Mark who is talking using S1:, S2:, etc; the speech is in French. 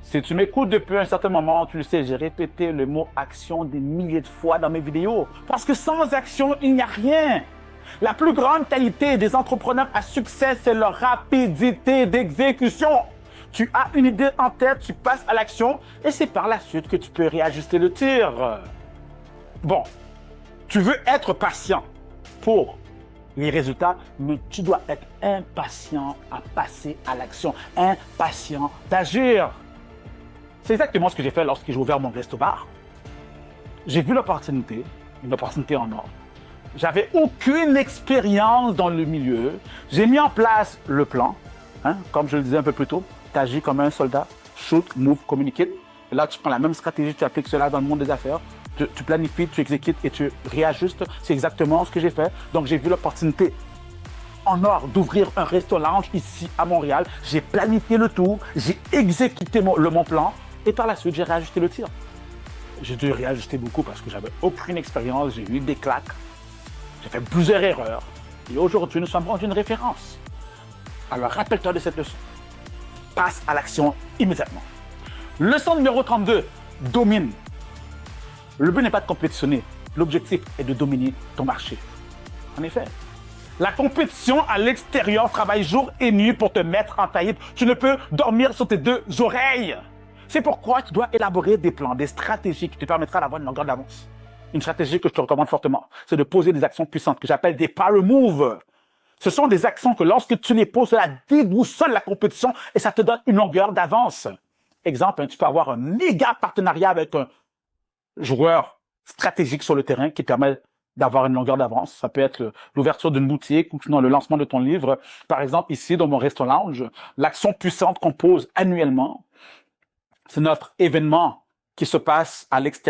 S1: Si tu m'écoutes depuis un certain moment, tu le sais, j'ai répété le mot action des milliers de fois dans mes vidéos. Parce que sans action, il n'y a rien. La plus grande qualité des entrepreneurs à succès, c'est leur rapidité d'exécution. Tu as une idée en tête, tu passes à l'action et c'est par la suite que tu peux réajuster le tir. Bon, tu veux être patient pour les résultats, mais tu dois être impatient à passer à l'action, impatient d'agir. C'est exactement ce que j'ai fait lorsque j'ai ouvert mon resto-bar. J'ai vu l'opportunité, une opportunité en or. J'avais aucune expérience dans le milieu. J'ai mis en place le plan, comme je le disais un peu plus tôt. Tu agis comme un soldat, shoot, move, communicate. Et là, tu prends la même stratégie, tu appliques cela dans le monde des affaires. Tu planifies, tu exécutes et tu réajustes. C'est exactement ce que j'ai fait. Donc, j'ai vu l'opportunité en or d'ouvrir un resto lounge ici à Montréal. J'ai planifié le tout, j'ai exécuté mon plan et par la suite, j'ai réajusté le tir. J'ai dû réajuster beaucoup parce que j'avais aucune expérience, j'ai eu des claques, j'ai fait plusieurs erreurs et aujourd'hui, nous sommes rendus une référence. Alors, rappelle-toi de cette leçon. Passe à l'action immédiatement. Leçon numéro 32, domine. Le but n'est pas de compétitionner, l'objectif est de dominer ton marché. En effet, la compétition à l'extérieur travaille jour et nuit pour te mettre en faillite. Tu ne peux dormir sur tes deux oreilles. C'est pourquoi tu dois élaborer des plans, des stratégies qui te permettront d'avoir une longueur d'avance. Une stratégie que je te recommande fortement, c'est de poser des actions puissantes que j'appelle des power moves. Ce sont des actions que lorsque tu les poses, cela déboussole la compétition et ça te donne une longueur d'avance. Exemple, tu peux avoir un méga partenariat avec un joueur stratégique sur le terrain qui te permet d'avoir une longueur d'avance. Ça peut être l'ouverture d'une boutique ou sinon le lancement de ton livre. Par exemple, ici, dans mon Resto Lounge, l'action puissante qu'on pose annuellement, c'est notre événement qui se passe à l'extérieur.